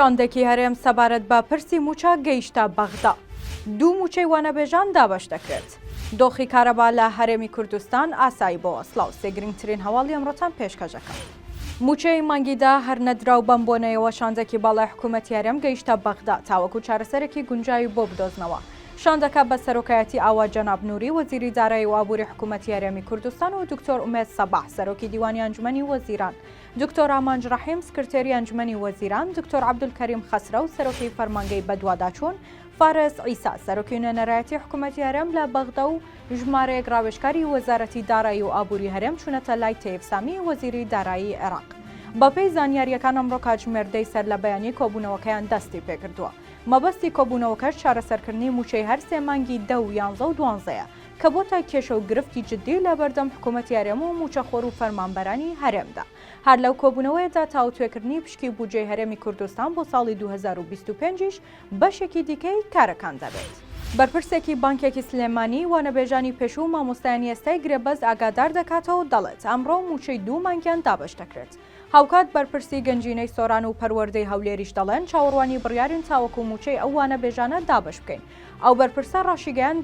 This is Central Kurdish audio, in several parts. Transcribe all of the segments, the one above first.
شاندێکی هەرێم سەبارەت بە پرسی موچە گەیشتە بەغدا. دوو موچەی وانەبێژان دابەش دەکرێت. دۆخی کارەبا لە هەرێمی کوردستان ئاسایی بۆ ئەسڵاو سێ گرنگترین هەواڵی ئەمڕۆتان پێشکەشەکە. موچەی مانگیدا هەر نەدراو بەم بۆنەیەوە شاندێکی باڵای حکوومەتی هەرێم گەیشتە بەغدا تاوەکو چارەسەرێکی گونجاوی بۆ بدۆزنەوە. شاندەکە بە سەرۆکایەتی ئاوا جەناب نووری وەزیری دارایی و ئابووری حکوومەتی هەرێمی کوردستان و دکتۆر ئومێد سەباح سەرۆکی دیوانی ئەنجومەنی وەزیران، دکتۆر ئامانج ڕەحیم سکرتێری ئەنجومەنی وەزیران، دکتۆر عەبدولکەریم خەسرە و سەرۆکی فەرمانگەی بەدواداچوون، فارس عیسا سەرۆکی نوێنەرایەتی حکوومەتی هەرێم لە بەغدا و ژمارەیەک ڕاوێژکاری وەزارەتی دارایی و ئابووری هەرێم چوونەتە لای تەیب سامی وەزیری دارایی عێراق. بەپێی زانیاریەکان ئەمڕۆ کاتژمێردەی سەر لە بەیانی کۆبوونەوەکەیان دەستی پێکردووە. مەبەستی کۆبوونەوەکەش چارەسەرکردنی موچەی هەر سێ مانگی 10 و 11 و 12ەیە کە بۆتە کێشە و گرفتی جددی لە بەردەم حکوومەتی هەرێم و موچەخۆر و فەرمانبەرانی هەرێمدا. هەر لەو کۆبوونەوەیەدا تاوتوێکردنی پشکی بودجەی هەرێمی کوردستان بۆ ساڵی 2025 بەشێکی دیکەی کارەکان دەبێت. بەرپرسێکی بانکێکی سلێمانی وانەبێژانی پێشوو مامۆستایانی ئێستای گرێبەز ئاگادار دەکاتەوە دەڵێت ئەمڕۆ موچەی دوو مانگیان دابەش دەکرێت. هاوکات بەرپرسی گەنجینەی سۆران و پەروەردەی هەولێریش دەڵێن چاوەڕوانی بڕیارین تاوەکو موچەی ئەو وانەبێژانە دابەش بکەین. ئەو بەرپرسە ڕاشیگەیان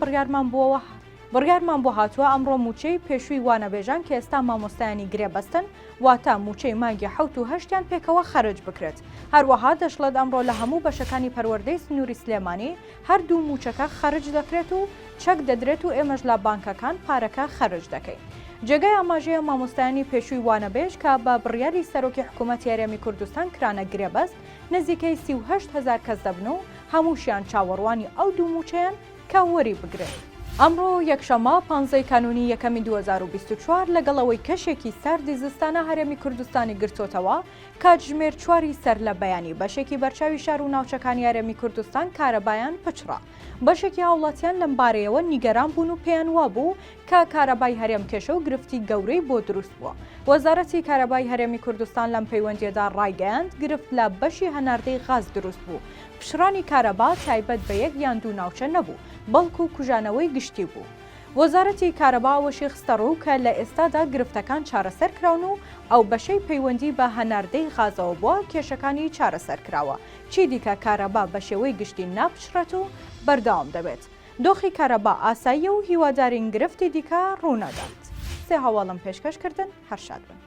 بڕیارمان بۆ هاتووە ئەمڕۆ موچەی پێشووی وانەبێژان کە ئێستا مامۆستایانی گرێبەستن واتە موچەی مانگی 7 و 8یان پێکەوە خەرج بکرێت. هەروەها دەشڵێت ئەمڕۆ لە هەموو بەشەکانی پەروەردەی سنووری سلێمانی هەردوو موچەکە خەرج دەکرێت و چەک دەدرێت و ئێمەش لە بانکەکان پارەکە خەرج دەکەین. جێگەی ئاماژەیە مامۆستایانی پێشووی وانەبێژ کە بە بڕیاری سەرۆکی حکوومەتی هەرێمی کوردستان کرانە گرێبەست نزیکەی 38,000 کەس دەبن و هەمووشیان چاوەڕوانی ئەو دوو موچەیان کە وەری بگرێت. ئەمڕۆ یەکشەمە 15 کانونی یەکەمی 2024 لەگەڵەوەی کەشێکی ساردی زستانە هەرێمی کوردستانی گرتوتەوە کاتژمێر 4 سەر لە بەیانی بەشێکی بەرچاوی شار و ناوچەکانی هەرێمی کوردستان کارەبایان پچڕا. بەشێکی هاوڵاتیان لەم بارەیەوە نیگەران بوون و پێیان وابوو کە کارەبای هەرێم کێشە و گرفتی گەورەی بۆ دروست بووە. وەزارەتی کارەبای هەرێمی کوردستان لەم پەیوەندیەدا ڕایگەیاند گرفت لە بەشی هەناردەی غاز دروست بوو. پشڕانی کارەبا تایبەت بە یەک یان دوو ناوچە نەبوو، بەڵکو کوژانەوەی گشتی بوو. وەزارەتی کارەبا وەشی خستە ڕوو کە لە ئێستادا گرفتەکان چارەسەر کراون و ئەو بەشەی پەیوەندی بە هەناردەی غازەوە بووە کێشەکانی چارەسەر کراوە. چی دیکە کارەبا بە شێوەی گشتی ناپشڕێت و بەردەوام دەبێت. دۆخی کارەبا ئاساییە و هیوادارین گرفتی دیکە ڕوونەدات. سێ هەواڵم پێشکەشکردن هەر شاد بن.